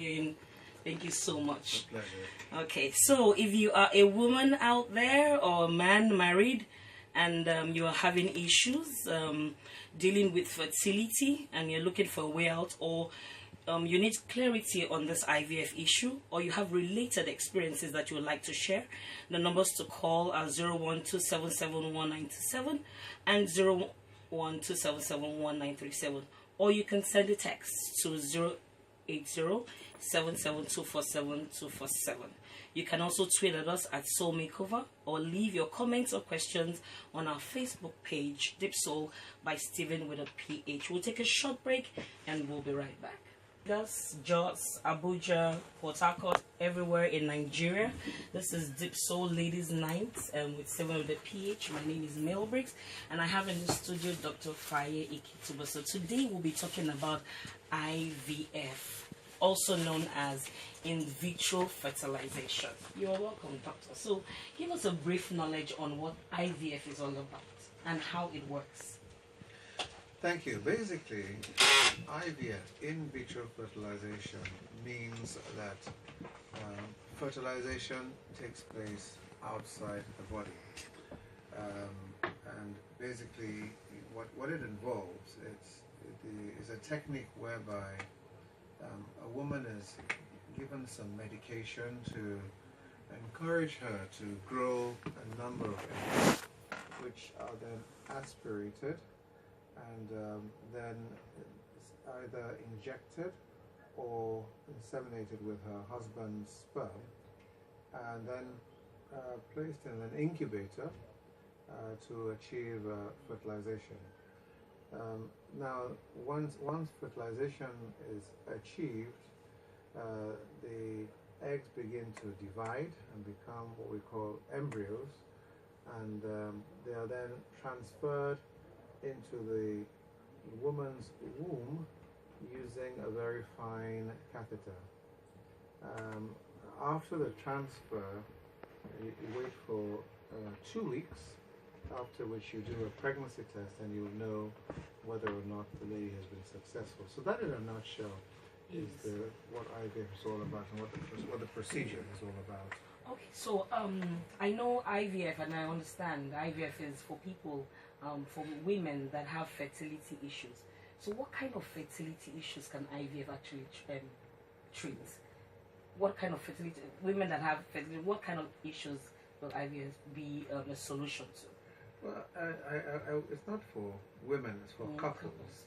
in. Thank you so much. My pleasure. Okay, so if you are a woman out there or a man married and you are having issues dealing with fertility and you're looking for a way out, or you need clarity on this IVF issue, or you have related experiences that you would like to share, the numbers to call are 012771927 and 012771937, or you can send a text to 08077247247. You can also tweet at us at Soul Makeover, or leave your comments or questions on our Facebook page, Deep Soul by Stephen with a PH. We'll take a short break and we'll be right back. Lagos, Jos, Abuja, Port Harcourt, everywhere in Nigeria. This is Deep Soul Ladies Night with Stephen with a PH. My name is Mel Briggs, and I have in the studio Dr. Faye Ikituba. So today we'll be talking about IVF, also known as in vitro fertilization. You're welcome, doctor. So give us a brief knowledge on what IVF is all about and how it works. Thank you. Basically, IVF, in vitro fertilization, means that fertilization takes place outside the body. And basically, what it involves, is a technique whereby a woman is given some medication to encourage her to grow a number of eggs, which are then aspirated and then either injected or inseminated with her husband's sperm, and then placed in an incubator to achieve fertilization. Now, once fertilization is achieved, the eggs begin to divide and become what we call embryos, and they are then transferred into the woman's womb using a very fine catheter. After the transfer, you wait for 2 weeks, after which you do a pregnancy test and you'll know whether or not the lady has been successful. So that in a nutshell is what IVF is all about and what the procedure is all about. Okay, so I know IVF, and I understand IVF is for people, for women that have fertility issues. So what kind of fertility issues can IVF actually treat? What kind of fertility, women that have fertility, what kind of issues will IVF be a solution to? Well, it's not for women, it's for couples,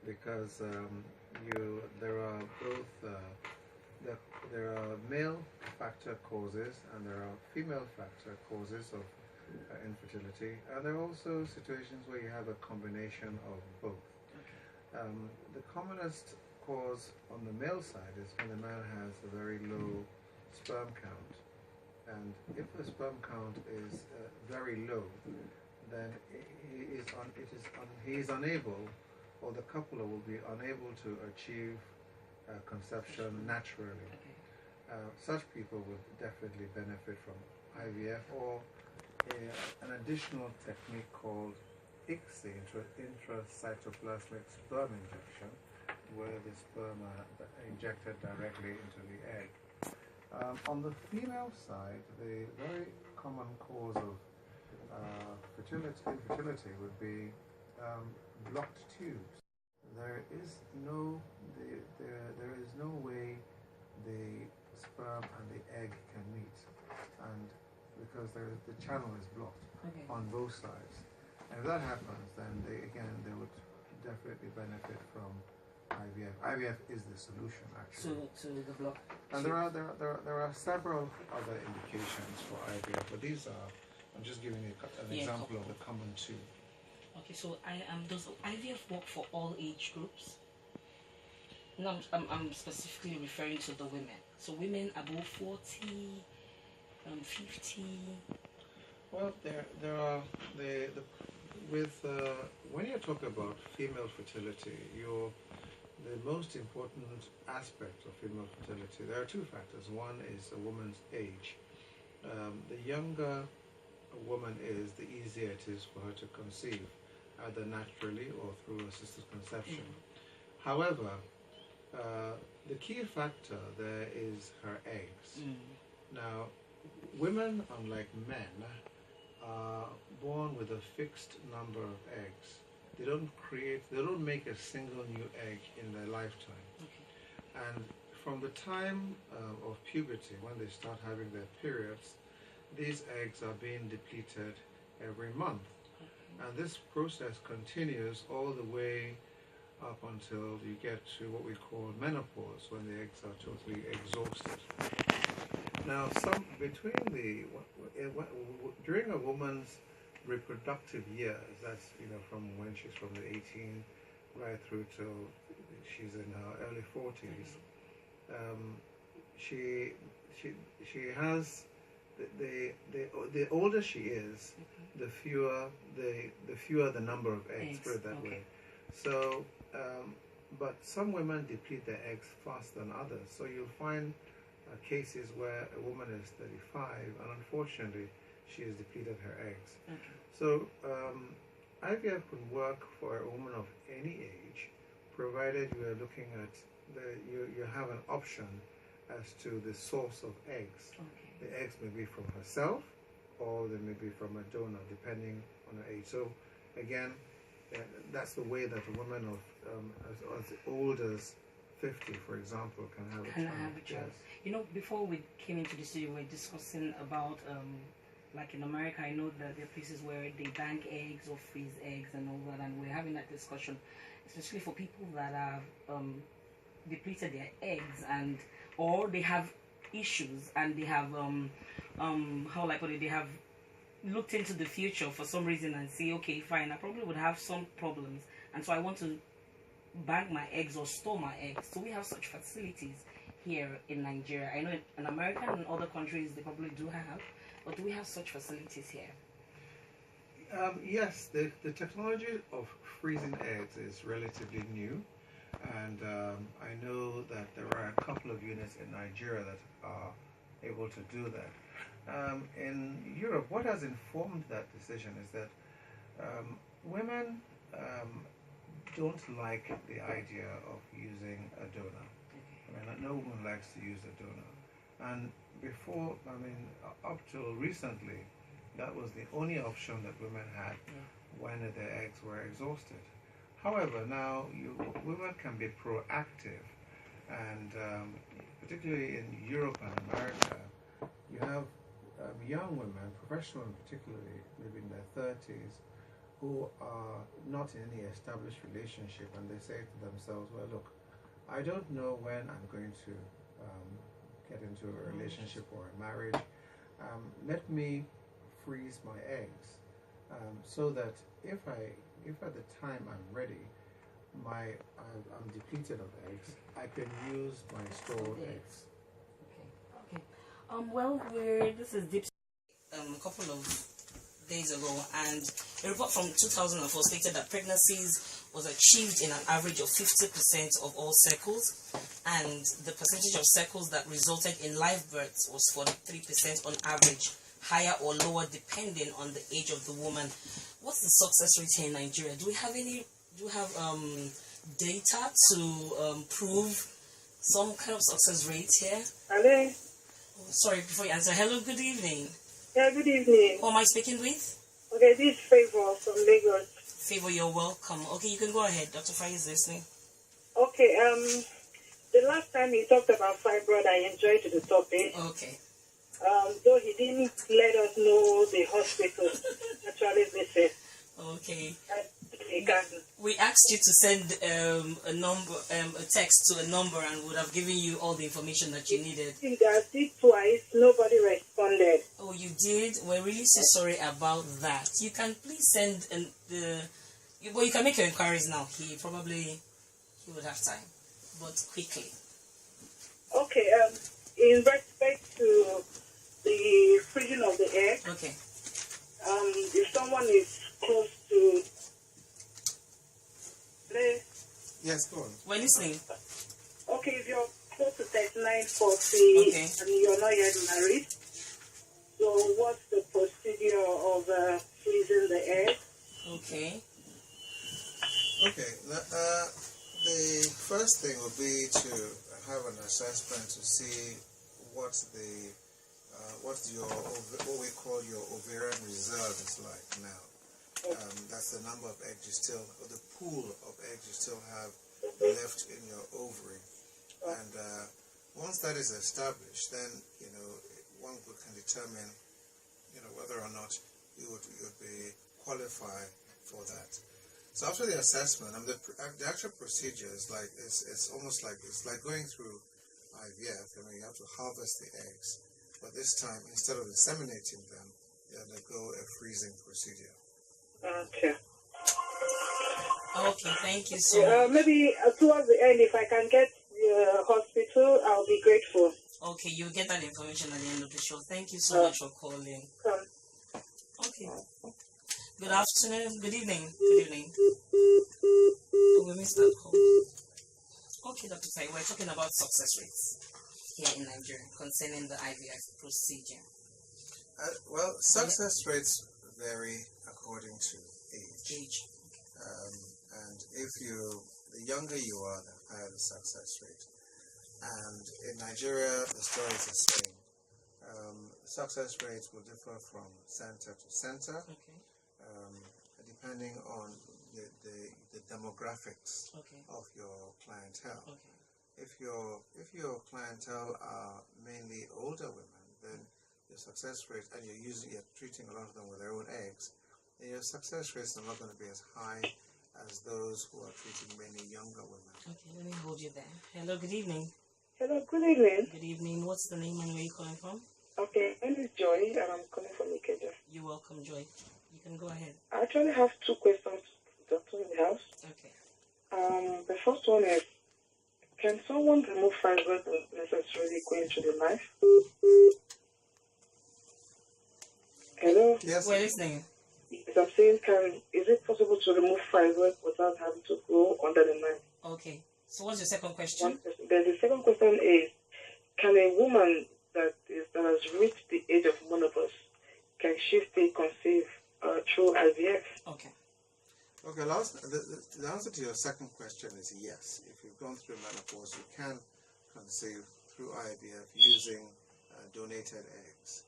because there are both there are male factor causes and there are female factor causes of infertility, and there are also situations where you have a combination of both. The commonest cause on the male side is when the man has a very low sperm count, and if the sperm count is very low, then he is unable, or the couple will be unable to achieve conception naturally. Such people would definitely benefit from IVF, or an additional technique called ICSI, intracytoplasmic sperm injection, where the sperm are injected directly into the egg. On the female side, the very common cause of infertility would be blocked tubes. There is no way the sperm and the egg can meet, and because the channel is blocked on both sides. And if that happens, then they would definitely benefit from IVF. IVF is the solution, actually, to the block. And there are several other indications for IVF, but these are, I'm just giving you an example of the common two. Okay, so does IVF work for all age groups? No, I'm specifically referring to the women. So women above 40, 50. Well, there are when you talk about female fertility, the most important aspect of female fertility, there are two factors. One is a woman's age. The younger a woman is, the easier it is for her to conceive, either naturally or through assisted conception. However, the key factor there is her eggs. Mm. Now, women, unlike men, are born with a fixed number of eggs. They don't make a single new egg in their lifetime. Okay. And from the time of puberty, when they start having their periods, these eggs are being depleted every month. And this process continues all the way up until you get to what we call menopause, when the eggs are totally exhausted. Now, during a woman's reproductive years, that's from when she's from the 18 right through till she's in her early 40s, she has the older she is, the fewer the number of eggs. Put it that way. So, but some women deplete their eggs faster than others. So you'll find cases where a woman is 35 and unfortunately she has depleted her eggs. So IVF can work for a woman of any age, provided you are looking at you have an option as to the source of eggs. The eggs may be from herself, or they may be from a donor, depending on her age. So again, that's the way that a woman of as old as 50, for example, can have a child. Yes. Before we came into the studio, we were discussing about like in America, I know that there are places where they bank eggs or freeze eggs and all that, and we're having that discussion, especially for people that have depleted their eggs or they have issues and they have they have looked into the future for some reason and say, okay, fine, I probably would have some problems, and so I want to bank my eggs or store my eggs. So we have such facilities here in Nigeria. I know in America and in other countries they probably do have, but do we have such facilities here? Yes, the technology of freezing eggs is relatively new, and I know that there are a couple of units in Nigeria that are able to do that. In Europe, what has informed that decision is that women don't like the idea of using a donor. No woman likes to use a donor. And up till recently, that was the only option that women had when their eggs were exhausted. However, now women can be proactive, and particularly in Europe and America, you have young women, professional particularly, maybe in their 30s, who are not in any established relationship, and they say to themselves, well, look, I don't know when I'm going to get into a relationship or a marriage. Let me freeze my eggs so that if at the time I'm ready, I'm depleted of eggs, I can use my stored eggs. Okay. This is deep. A couple of days ago, and a report from 2004 stated that pregnancies was achieved in an average of 50% of all cycles, and the percentage of cycles that resulted in live births was 43% on average, higher or lower depending on the age of the woman. What's the success rate here in Nigeria? Do we have data to prove some kind of success rate here? Hello. Sorry, before you answer, hello, good evening. Yeah, good evening. Who am I speaking with? Okay, this is Favor from Lagos. Favor, you're welcome. Okay, you can go ahead. Dr. Faye is listening. Okay, the last time he talked about fibroid, I enjoyed the topic. Okay. Though he didn't let us know the hospital actually visit. Okay. He can. We asked you to send a text to a number, and would have given you all the information that you needed. I did twice, nobody responded. Oh, you did? We're really so sorry about that. You can please send you can make your inquiries now. He would have time, but quickly. Okay. In respect to the freezing of the egg. Okay. If someone is close to. Yes, go on. We're listening. Okay, if you're close to 39, 40, okay, and you're not yet married, so what's the procedure of freezing the egg? Okay. Okay. the first thing would be to have an assessment to see what what we call your ovarian reserve is like now. That's the number of eggs you still, or the pool of eggs you still have left in your ovary. And once that is established, then one can determine whether or not you would be qualified for that. So after the assessment, the actual procedure is like it's almost like going through IVF. You have to harvest the eggs, but this time instead of inseminating them, you undergo a freezing procedure. Okay. Okay, thank you so much. Maybe towards the end, if I can get the hospital, I'll be grateful. Okay, you'll get that information at the end of the show. Thank you so much for calling. Okay. Good afternoon. Good evening. Good evening. Oh, we missed that call. Okay, Dr. Faye, we're talking about success rates here in Nigeria concerning the IVF procedure. Well, success rates vary according to age. And the younger you are, the higher the success rate. And in Nigeria, the story is the same. Success rates will differ from center to center, depending on the demographics of your clientele. If your clientele are mainly older women, then your success rate, and you're treating a lot of them with their own eggs, then your success rates are not going to be as high as those who are treating many younger women. Okay, let me hold you there. Hello, good evening. Hello, good evening. Good evening. What's the name and where are you calling from? Okay, my name is Joy, and I'm calling from Ikeja. You're welcome, Joy. You can go ahead. I actually have two questions to the doctor in the house. Okay. The first one is, can someone remove fibroids without necessarily going through the knife? Hello? Yes. We're listening. Yes, I'm saying, is it possible to remove fibroids without having to go under the knife? Okay. So what's your second question? Then the second question is, can a woman that has reached the age of menopause, can she still conceive through IVF? Okay. Okay, the answer to your second question is yes. If you've gone through menopause, you can conceive through IVF using donated eggs.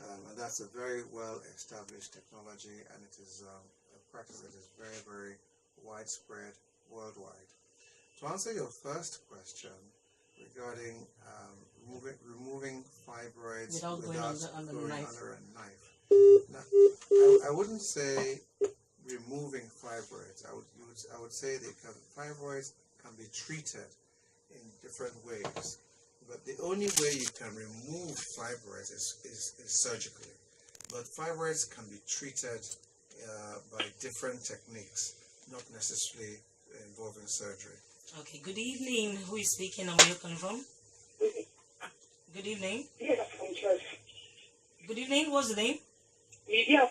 And that's a very well-established technology, and it is a practice that is very, very widespread worldwide. To answer your first question regarding removing fibroids without going under a knife, now, I wouldn't say removing fibroids. I would say fibroids can be treated in different ways. But the only way you can remove fibroids is surgically. But fibroids can be treated by different techniques, not necessarily involving surgery. Okay, good evening. Who is speaking and where are you coming from? Good evening. Yes, from Jos. Good evening. What's the name? Lydia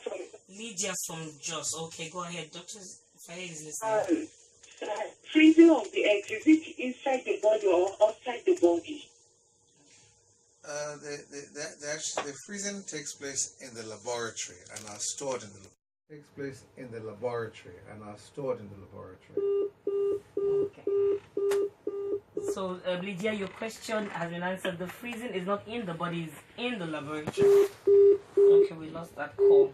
from Jos. Okay, go ahead. Dr. Faye is listening. Freezing of the eggs, is it inside the body or outside the body? The freezing takes place in the laboratory and are stored in the laboratory. Okay. So, Lydia, your question has been answered. The freezing is not in the body, it's in the laboratory. Okay, we lost that call.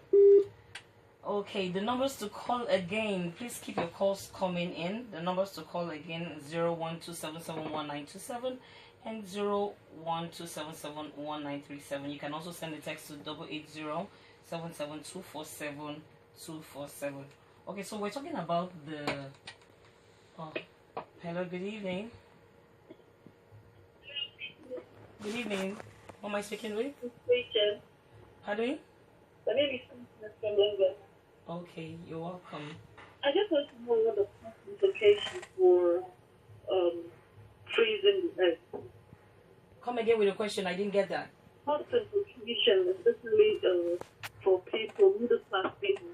Okay, the numbers to call again. Please keep your calls coming in. The numbers to call again: 012771927 and 012771937. You can also send a text to 880-772-47247. Okay, so we're talking about the. Oh, hello. Good evening. Good evening. Who am I speaking with? Rachel. Pardon? My name is from London. Okay, you're welcome. I just want to know what the implications for freezing the eggs. Come again with a question. I didn't get that. What's the implication, especially for people, middle class people?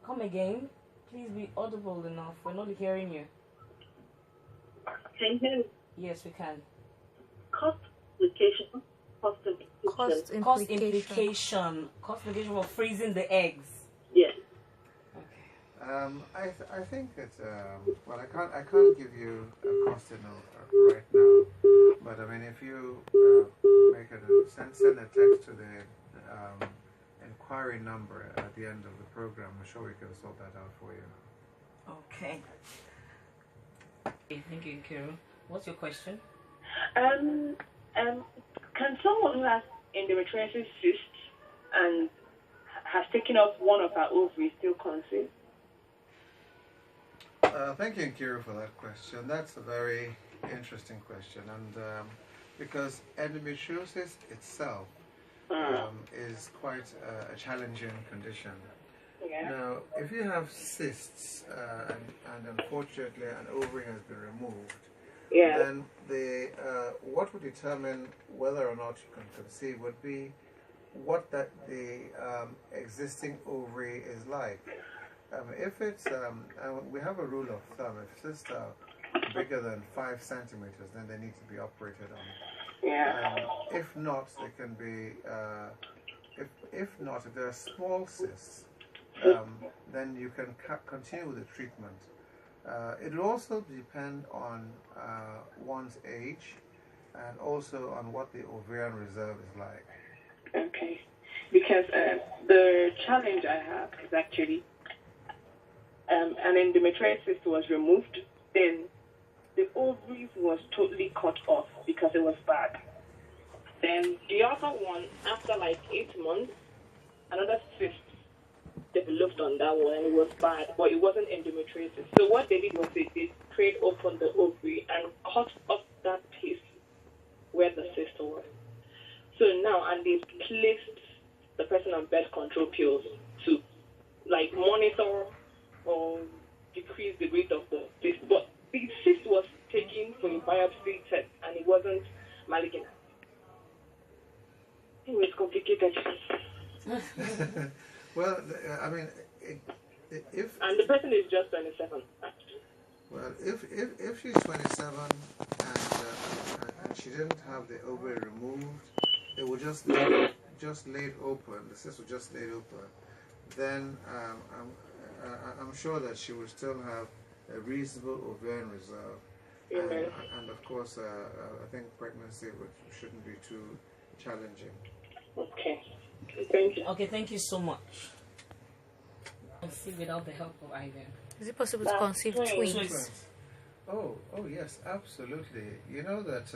Come again. Please be audible enough. We're not hearing you. Can you hear me? Yes, we can. Cost implication Cost implication for freezing the eggs. Yes. Okay. I think it's well, I can't give you a cost right now, but I mean if you make it send a text to the inquiry number at the end of the program, I'm sure we can sort that out for you. Okay. Thank you, Kiro. What's your question? Can someone who has endometriosis cysts and has taken off one of her ovaries still conceive? Thank you, Kira, for that question. That's a very interesting question, and because endometriosis itself is quite a challenging condition. Yeah. Now, if you have cysts and unfortunately an ovary has been removed, Yeah. then what would determine whether or not you can conceive would be what the existing ovary is like. If it's, we have a rule of thumb, if cysts are bigger than 5 centimeters, then they need to be operated on. Yeah. If not, they can be, if there are small cysts, then you can continue with the treatment. It will also depend on one's age and also on what the ovarian reserve is like. Okay. Because the challenge I have is actually an endometriosis was removed, then the ovaries was totally cut off because it was bad. Then the other one, after like 8 months, another cyst developed on that one and it was bad, but it wasn't endometriosis. So what they did was they prayed open the ovary and cut off that piece where the cyst was. So now, and they placed the person on birth control pills to like monitor or decrease the rate of the cyst. But the cyst was taken for a biopsy test and it wasn't malignant. It was complicated. Well, I mean, if And the person is just 27. well, if she's 27 and she didn't have the ovary removed, it will just laid open. The cyst will just laid open. Then I'm sure that she will still have a reasonable ovarian reserve, and of course, I think pregnancy shouldn't be too challenging. Okay. Thank you. Okay, thank you so much. Conceive without the help of IVF. Is it possible to conceive twins? Twins. Oh yes, absolutely. You know that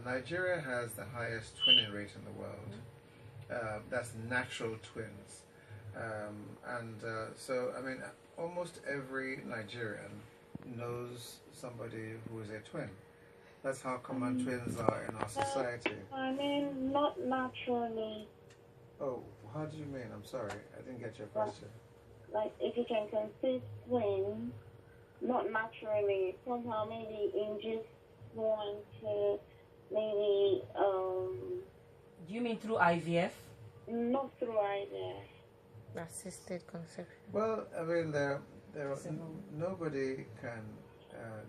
Nigeria has the highest twinning rate in the world. That's natural twins. So, I mean, almost every Nigerian knows somebody who is a twin. That's how common twins are in our society. I mean, not naturally. Oh, how do you mean? I'm sorry, I didn't get your question. Like, if you can conceive twins, not naturally, somehow maybe induce one to maybe, Do you mean through IVF? not through IVF. Assisted conception. Well, I mean, nobody can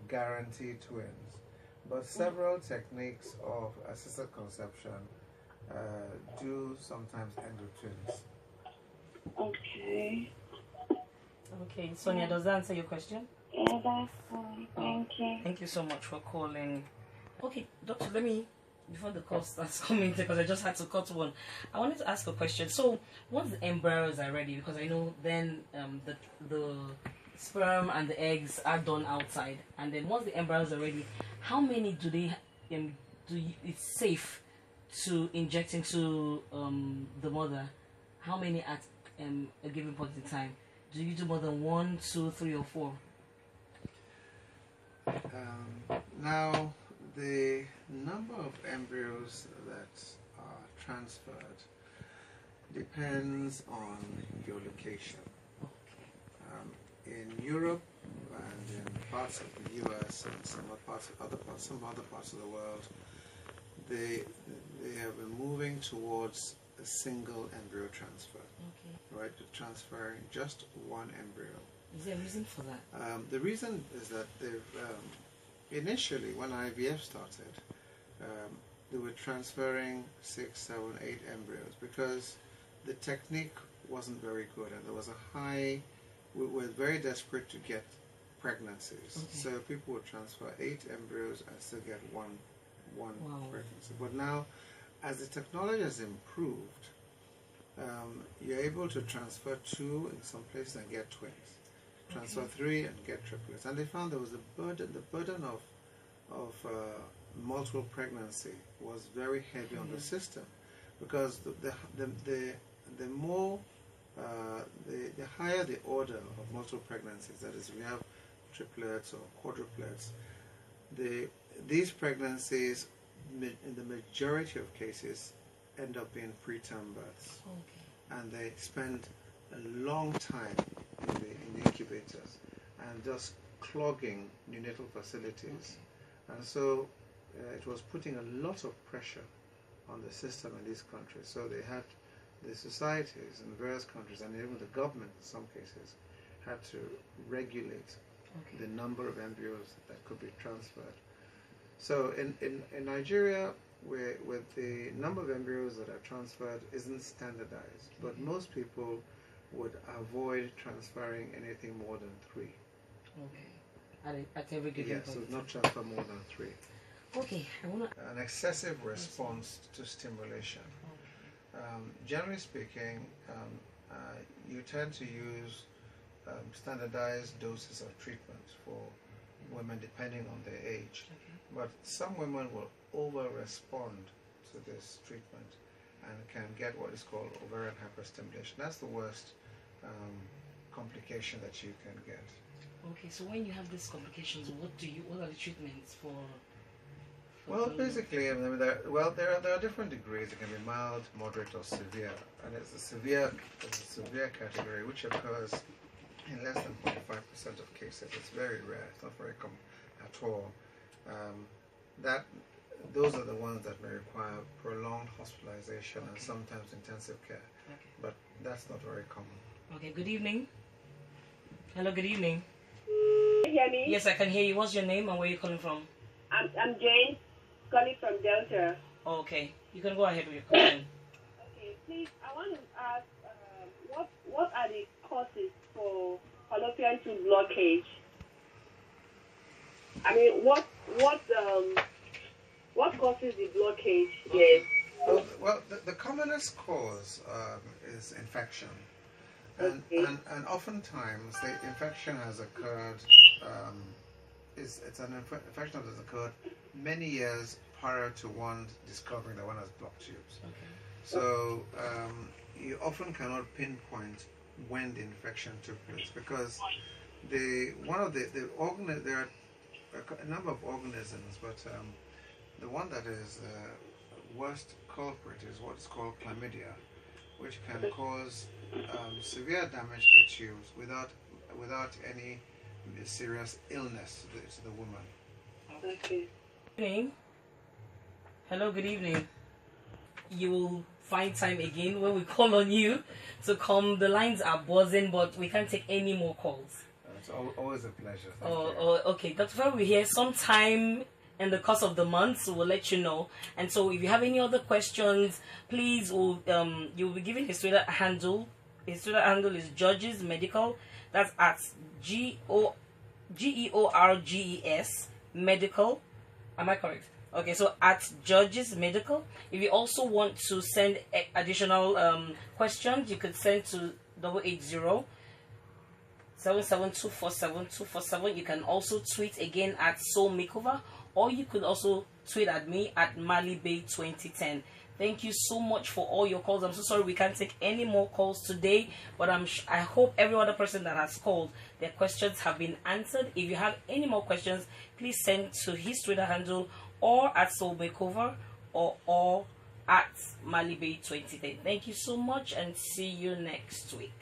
guarantee twins, but several techniques of assisted conception do sometimes end with twins. Okay. Okay, Sonia, does that answer your question? Yeah, that's fine. Thank you. Thank you so much for calling. Okay, doctor, let me, before the call starts coming, because I just had to cut one, I wanted to ask a question. So, once the embryos are ready, because I know then the sperm and the eggs are done outside, and then once the embryos are ready, how many do they it's safe to inject into the mother? How many at a given point in time? Do you do more than 1, 2, 3, or 4? Now, the number of embryos that are transferred depends on your location. In Europe and in parts of the US and some other parts of the world, they have been moving towards a single embryo transfer. Okay. Right, transferring just one embryo. Is there a reason for that? The reason is that they've initially, when IVF started, they were transferring 6, 7, 8 embryos because the technique wasn't very good and there was a high were very desperate to get pregnancies. So people would transfer 8 embryos and still get one pregnancy. But now, as the technology has improved, you're able to transfer 2 in some places and get twins. Transfer 3 and get triplets. And they found there was the burden of multiple pregnancy was very heavy on the system, because the more the higher the order of multiple pregnancies, that is, we have triplets or quadruplets, these pregnancies, in the majority of cases, end up being preterm births. And they spend a long time in the incubators and just clogging neonatal facilities. And so it was putting a lot of pressure on the system in these countries. So they had the societies in various countries, and even the government in some cases, had to regulate the number of embryos that could be transferred. So in Nigeria, with the number of embryos that are transferred isn't standardized, but most people would avoid transferring anything more than 3. At every given point. So not transfer more than 3. An excessive response to stimulation. Generally speaking, you tend to use standardized doses of treatment for women depending on their age. But some women will over-respond to this treatment and can get what is called ovarian hyperstimulation. That's the worst complication that you can get. So when you have these complications, what are the treatments for? Well, basically, I mean, there are different degrees. It can be mild, moderate, or severe. And it's a severe category, which occurs in less than 0.5% of cases. It's very rare. It's not very common at all. Those are the ones that may require prolonged hospitalization and sometimes intensive care. But that's not very common. Good evening. Hello, good evening. Can you hear me? Yes, I can hear you. What's your name and where are you calling from? I'm Jane, calling from Delta. You can go ahead with your question. Please, I want to ask, what are the causes for fallopian tube blockage? I mean, what causes the blockage? Yes. Well, the commonest cause is infection. And oftentimes the infection has occurred, it's an infection that has occurred many years prior to one discovering that one has blocked tubes. So you often cannot pinpoint when the infection took place, because there are a number of organisms, but the one that is the worst culprit is what is called chlamydia, which can cause severe damage to tubes without any serious illness to the woman. Good evening. Hello, good evening. You will find time again when we call on you to come. The lines are buzzing, but we can't take any more calls. It's always a pleasure. Okay. Dr. Faye will be here sometime in the course of the month, so we'll let you know. And so if you have any other questions, please, you'll be given his Twitter handle. His Twitter handle is Georges Medical. That's at GEORGES Medical. Am I correct? Okay, so at Georges Medical. If you also want to send additional questions, you could send to 880 77247 You can also tweet again at Soul Makeover, or you could also tweet at me at MaliBay2010. Thank you so much for all your calls. I'm so sorry we can't take any more calls today, but I hope every other person that has called, their questions have been answered. If you have any more questions, please send to his Twitter handle, or at Soul Makeover, or at MaliBay2010. Thank you so much, and see you next week.